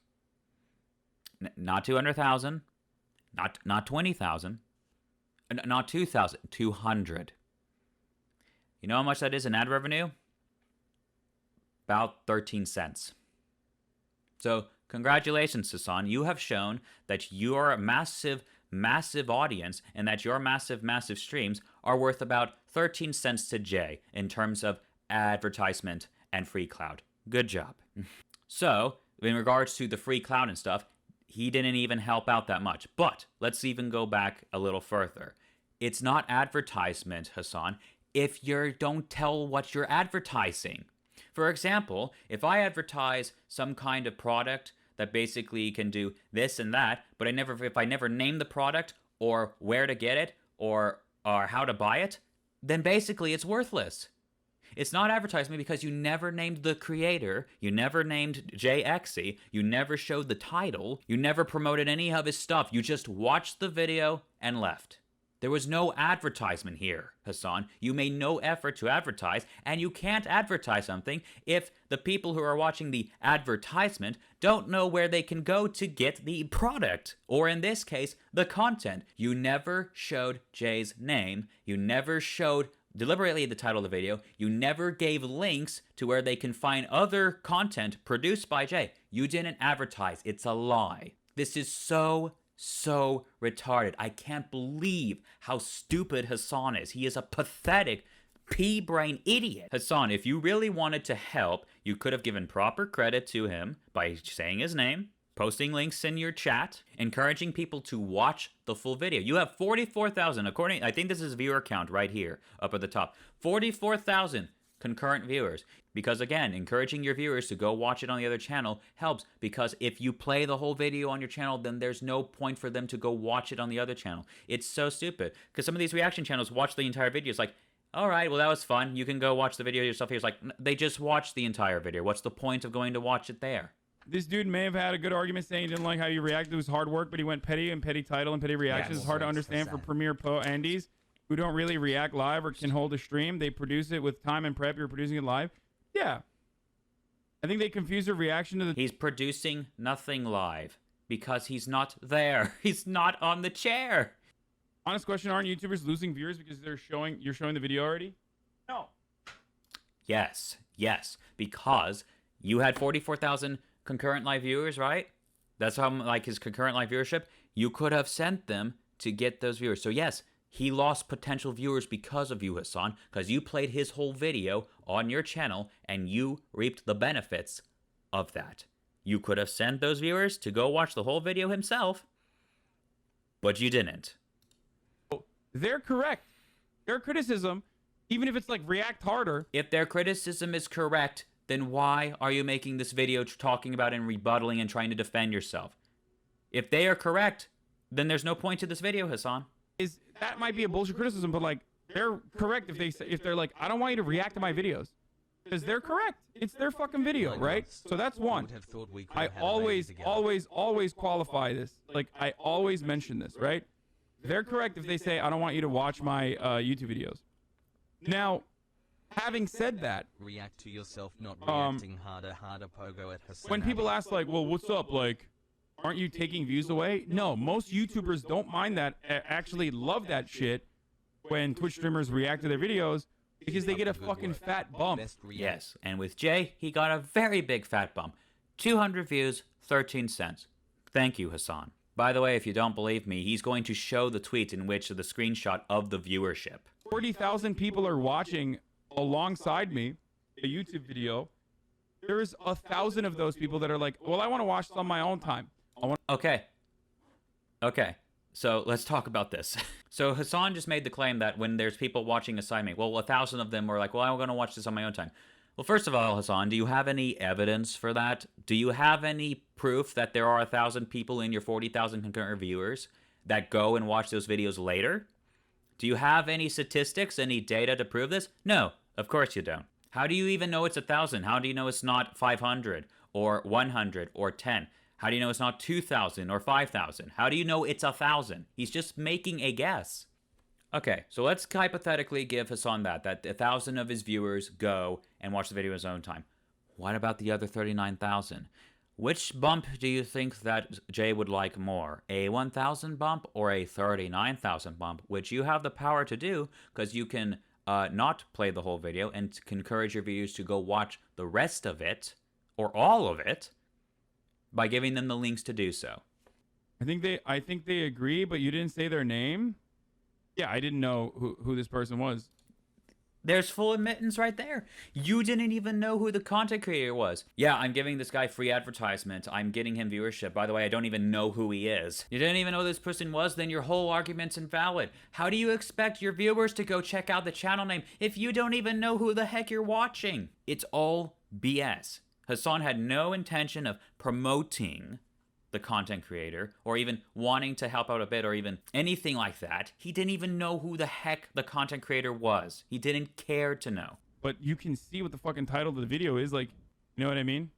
Not 200,000, not 20,000, not 2,000, 200. You know how much that is in ad revenue? About 13 cents. So, congratulations, Hassan. You have shown that your massive, massive audience and that your massive, massive streams are worth about 13 cents to Jay in terms of advertisement and free cloud. Good job. So, in regards to the free cloud and stuff, he didn't even help out that much. But let's even go back a little further. It's not advertisement, Hassan, if you don't tell what you're advertising. For example, if I advertise some kind of product that basically can do this and that, but if I never name the product or where to get it or how to buy it, then basically it's worthless. It's not advertisement because you never named the creator, you never named JXE, you never showed the title, you never promoted any of his stuff, you just watched the video and left. There was no advertisement here, Hassan. You made no effort to advertise, and you can't advertise something if the people who are watching the advertisement don't know where they can go to get the product, or in this case, the content. You never showed Jay's name. You never showed deliberately the title of the video. You never gave links to where they can find other content produced by Jay. You didn't advertise. It's a lie. This is so retarded. I can't believe how stupid Hassan is. He is a pathetic pea-brain idiot. Hassan, if you really wanted to help, you could have given proper credit to him by saying his name, posting links in your chat, encouraging people to watch the full video. You have 44,000, I think this is viewer count right here, up at the top. 44,000 concurrent viewers. Because again, encouraging your viewers to go watch it on the other channel helps, because if you play the whole video on your channel, then there's no point for them to go watch it on the other channel. It's so stupid. Because some of these reaction channels watch the entire video. It's like, all right, well, that was fun. You can go watch the video yourself. It's like, they just watched the entire video. What's the point of going to watch it there? This dude may have had a good argument saying he didn't like how you reacted. It was hard work, but he went petty, and petty title and petty reactions. Yes. It's hard to understand for Premiere Pro Andes who don't really react live or can hold a stream. They produce it with time and prep. You're producing it live. Yeah. I think they confuse their reaction to the... He's producing nothing live because he's not there. He's not on the chair. Honest question, aren't YouTubers losing viewers because you're showing the video already? No. Yes, because you had 44,000 concurrent live viewers, right? That's how, like, his concurrent live viewership. You could have sent them to get those viewers. So yes, he lost potential viewers because of you, Hassan, because you played his whole video on your channel and you reaped the benefits of that. You could have sent those viewers to go watch the whole video himself, but you didn't. They're correct. Their criticism, even if it's like react harder. If their criticism is correct, then why are you making this video talking about and rebuttaling and trying to defend yourself? If they are correct, then there's no point to this video, Hassan. That might be a bullshit criticism, but like they're correct if they're like, I don't want you to react to my videos, because they're correct. It's their fucking video, right? So that's one. I always qualify this. Like I always mention this, right? They're correct if they say I don't want you to watch my YouTube videos. Now, having said that, react to yourself not reacting harder pogo at Hassan. when people ask like, well, what's up, like, aren't you taking views away? No, most YouTubers don't mind that, actually love that shit when Twitch streamers react to their videos, because they get a fucking fat bump. Yes, and with Jay, he got a very big fat bump. 200 views, 13 cents. Thank you, Hassan. By the way, if you don't believe me, he's going to show the tweet in which the screenshot of the viewership. 40,000 people are watching alongside me a YouTube video. There's 1,000 of those people that are like, well, I want to watch this on my own time. Okay, so let's talk about this. So Hassan just made the claim that when there's people watching aside me, well, 1,000 of them were like, well, I'm going to watch this on my own time. Well, first of all, Hassan, do you have any evidence for that? Do you have any proof that there are 1,000 people in your 40,000 concurrent viewers that go and watch those videos later? Do you have any statistics, any data to prove this? No, of course you don't. How do you even know it's 1,000? How do you know it's not 500 or 100 or 10? How do you know it's not 2,000 or 5,000? How do you know it's 1,000? He's just making a guess. Okay, so let's hypothetically give Hassan that 1,000 of his viewers go and watch the video in his own time. What about the other 39,000? Which bump do you think that Jay would like more? A 1,000 bump or a 39,000 bump? Which you have the power to do, because you can not play the whole video and encourage your viewers to go watch the rest of it, or all of it, by giving them the links to do so. I think they agree, but you didn't say their name. Yeah, I didn't know who this person was. There's full admittance right there. You didn't even know who the content creator was. Yeah, I'm giving this guy free advertisement. I'm getting him viewership. By the way, I don't even know who he is. You didn't even know who this person was, then your whole argument's invalid. How do you expect your viewers to go check out the channel name if you don't even know who the heck you're watching? It's all BS. Hassan had no intention of promoting the content creator or even wanting to help out a bit or even anything like that. He didn't even know who the heck the content creator was. He didn't care to know. But you can see what the fucking title of the video is, like, you know what I mean?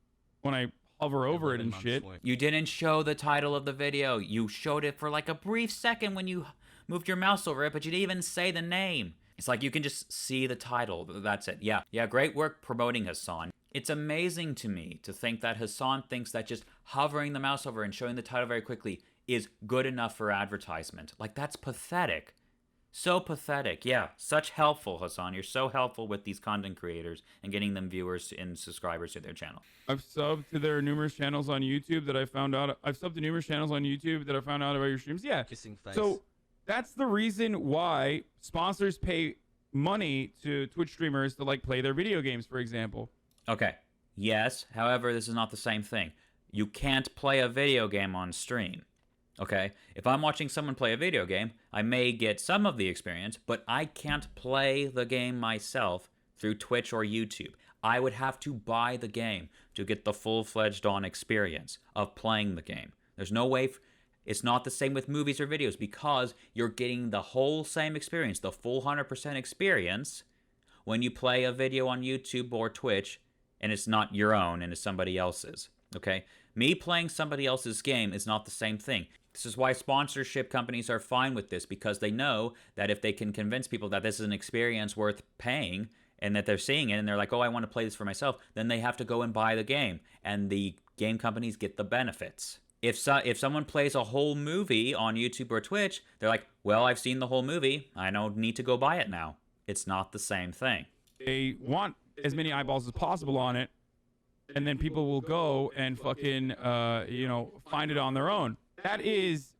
When I hover over it and shit. You didn't show the title of the video. You showed it for like a brief second when you moved your mouse over it, but you didn't even say the name. It's like you can just see the title. That's it. Yeah, great work promoting Hassan. It's amazing to me to think that Hassan thinks that just hovering the mouse over and showing the title very quickly is good enough for advertisement. Like, that's pathetic. So pathetic. Yeah, such helpful, Hassan. You're so helpful with these content creators and getting them viewers and subscribers to their channel. I've subbed to their numerous channels on YouTube that I found out. I've subbed to numerous channels on YouTube that I found out about your streams. Yeah. Kissing face. So that's the reason why sponsors pay money to Twitch streamers to, like, play their video games, for example. Okay. Yes, however, this is not the same thing. You can't play a video game on stream. Okay? If I'm watching someone play a video game, I may get some of the experience, but I can't play the game myself through Twitch or YouTube. I would have to buy the game to get the full-fledged on experience of playing the game. There's no way... It's not the same with movies or videos because you're getting the whole same experience, the full 100% experience, when you play a video on YouTube or Twitch and it's not your own and it's somebody else's. Okay? Me playing somebody else's game is not the same thing. This is why sponsorship companies are fine with this, because they know that if they can convince people that this is an experience worth paying and that they're seeing it and they're like, oh, I want to play this for myself, then they have to go and buy the game. And the game companies get the benefits. If someone plays a whole movie on YouTube or Twitch, they're like, well, I've seen the whole movie. I don't need to go buy it now. It's not the same thing. They want as many eyeballs as possible on it, and then people will go and fucking, find it on their own. That is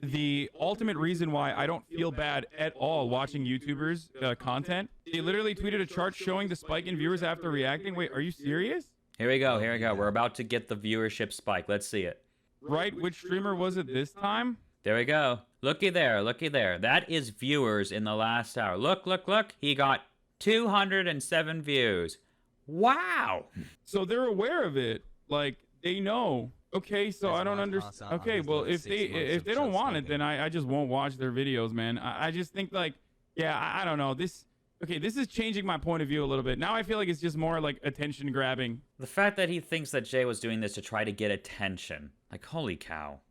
the ultimate reason why I don't feel bad at all watching YouTubers' content. They literally tweeted a chart showing the spike in viewers after reacting. Wait, are you serious? Here we go. We're about to get the viewership spike. Let's see it. Right, which streamer was it this time? There we go. Looky there. That is viewers in the last hour. Look. He got 207 views. Wow. So they're aware of it. Like, they know. Okay, so I don't understand. Okay, well, if they don't want it, then I just won't watch their videos, man. I just think, like, yeah, I don't know. This is changing my point of view a little bit. Now I feel like it's just more like attention grabbing. The fact that he thinks that Jay was doing this to try to get attention. Like, holy cow.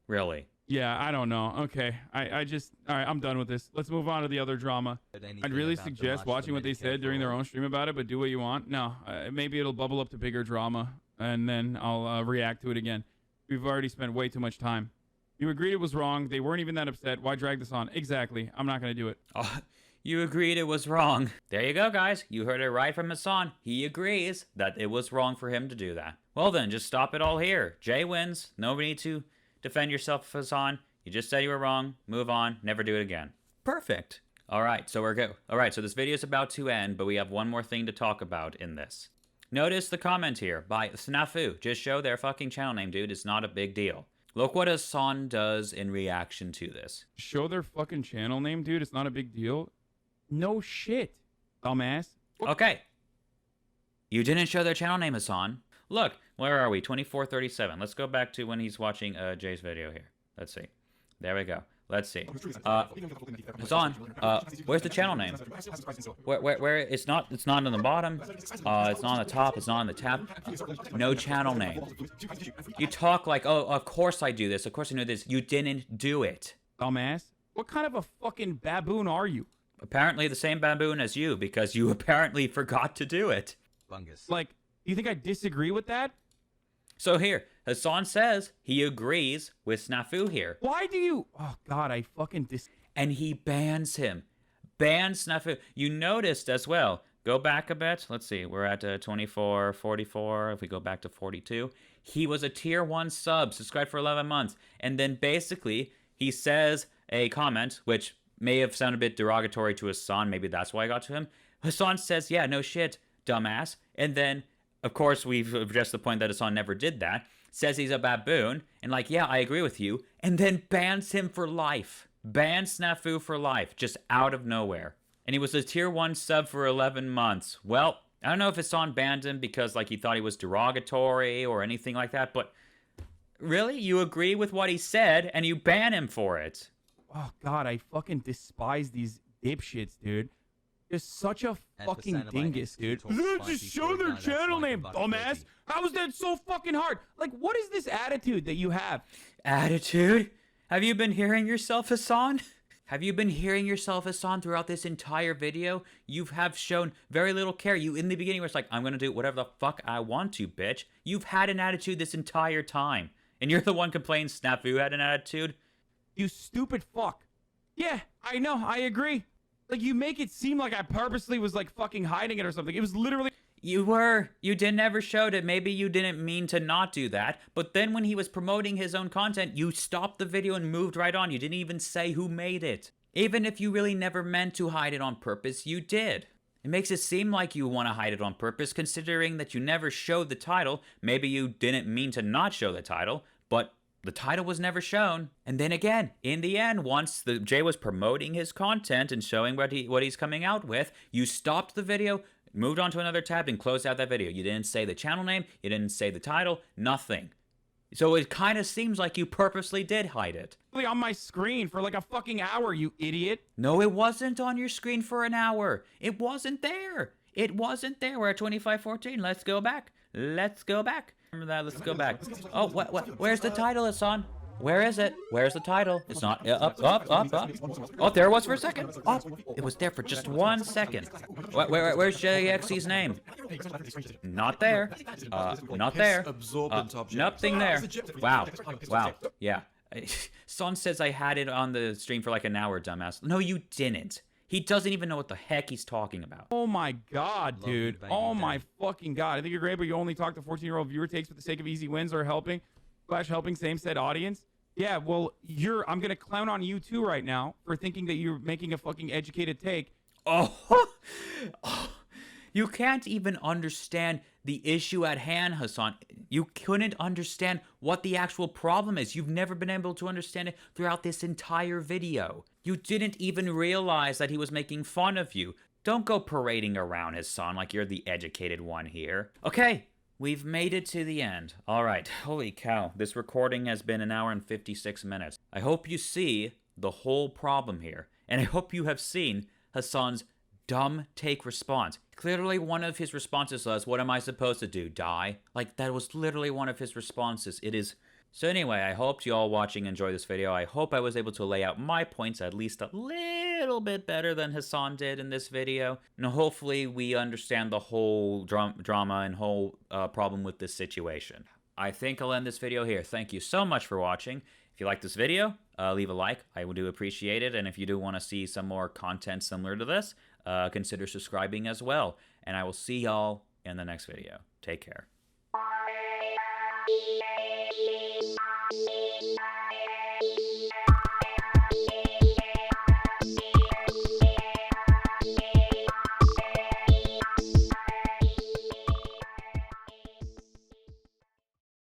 Really? Yeah, I don't know. Okay, all right, I'm done with this. Let's move on to the other drama. I'd really suggest watching what they said during their own stream about it, but do what you want. No, maybe it'll bubble up to bigger drama, and then I'll react to it again. We've already spent way too much time. You agreed it was wrong. They weren't even that upset. Why drag this on? Exactly. I'm not going to do it. Oh, you agreed it was wrong. There you go, guys. You heard it right from Hassan. He agrees that it was wrong for him to do that. Well then, just stop it all here. Jay wins. No need to defend yourself, Hassan. You just said you were wrong. Move on. Never do it again. Perfect. All right, so we're good. All right, so this video is about to end, but we have one more thing to talk about in this. Notice the comment here by Snafu. Just show their fucking channel name, dude. It's not a big deal. Look what Hassan does in reaction to this. Show their fucking channel name, dude. It's not a big deal. No shit, dumbass. Okay. You didn't show their channel name, Hassan. Look, where are we? 2437. Let's go back to when he's watching Jay's video here. Let's see. There we go. Let's see. Hassan, where's the channel name? Where it's not on the bottom. It's not on the top. It's not on the tab. No channel name. You talk like, oh, of course I do this. Of course I know this. You didn't do it. Dumbass. What kind of a fucking baboon are you? Apparently the same baboon as you, because you apparently forgot to do it. Bungus. Like, do you think I disagree with that? So here, Hassan says he agrees with Snafu here. Why do you... Oh, God, I fucking And he bans him. Bans Snafu. You noticed as well. Go back a bit. Let's see. We're at 24, 44. If we go back to 42. He was a tier 1 sub, subscribed for 11 months. And then basically, he says a comment, which may have sounded a bit derogatory to Hassan. Maybe that's why I got to him. Hassan says, yeah, no shit, dumbass. And then... Of course, we've addressed the point that Hassan never did that. Says he's a baboon, and like, yeah, I agree with you, and then bans him for life. Bans Snafu for life, just out of nowhere. And he was a tier 1 sub for 11 months. Well, I don't know if Hassan banned him because like he thought he was derogatory or anything like that, but really? You agree with what he said, and you ban him for it? Oh, God, I fucking despise these dipshits, dude. You're such a fucking dingus, dude. Just show their channel name, dumbass. How is that so fucking hard? Like, what is this attitude that you have? Attitude? Have you been hearing yourself, Hassan? Have you been hearing yourself, Hassan, throughout this entire video? You have shown very little care. You, in the beginning, were like, I'm going to do whatever the fuck I want to, bitch. You've had an attitude this entire time. And you're the one complaining Snafu had an attitude? You stupid fuck. Yeah, I know. I agree. Like, you make it seem like I purposely was, like, fucking hiding it or something. It was literally... You were. You never showed it. Maybe you didn't mean to not do that. But then when he was promoting his own content, you stopped the video and moved right on. You didn't even say who made it. Even if you really never meant to hide it on purpose, you did. It makes it seem like you want to hide it on purpose, considering that you never showed the title. Maybe you didn't mean to not show the title, but the title was never shown. And then again, in the end, once Jay was promoting his content and showing what he's coming out with, you stopped the video, moved on to another tab, and closed out that video. You didn't say the channel name, you didn't say the title, nothing. So it kind of seems like you purposely did hide it. On my screen for like a fucking hour, you idiot. No, it wasn't on your screen for an hour. It wasn't there. It wasn't there. We're at 25:14. Let's go back. Let's go back. Remember that? Let's go back. Oh, what? Where's the title, Hassan? Where is it? Where's the title? It's not up. Oh, there it was for a second. Oh, it was there for just 1 second. Where's JXC's name? Not there. Not there. Absorbent object. Nothing there. Wow. Wow. Yeah. Son says I had it on the stream for like an hour, dumbass. No, you didn't. He doesn't even know what the heck he's talking about. Oh my god, dude. Oh my fucking god. I think you're great, but you only talk to 14-year-old viewer takes for the sake of easy wins or helping same said audience. Yeah, well, I'm gonna clown on you too right now for thinking that you're making a fucking educated take. Oh, you can't even understand the issue at hand, Hassan. You couldn't understand what the actual problem is. You've never been able to understand it throughout this entire video. You didn't even realize that he was making fun of you. Don't go parading around, Hassan, like you're the educated one here. Okay, we've made it to the end. All right, holy cow. This recording has been 1 hour and 56 minutes. I hope you see the whole problem here. And I hope you have seen Hassan's dumb take response. Clearly one of his responses was, what am I supposed to do, die? Like, that was literally one of his responses. It is... So anyway, I hope you all watching enjoy this video. I hope I was able to lay out my points at least a little bit better than Hassan did in this video. And hopefully we understand the whole drama and whole problem with this situation. I think I'll end this video here. Thank you so much for watching. If you like this video, leave a like. I would do appreciate it. And if you do want to see some more content similar to this, consider subscribing as well. And I will see y'all in the next video. Take care.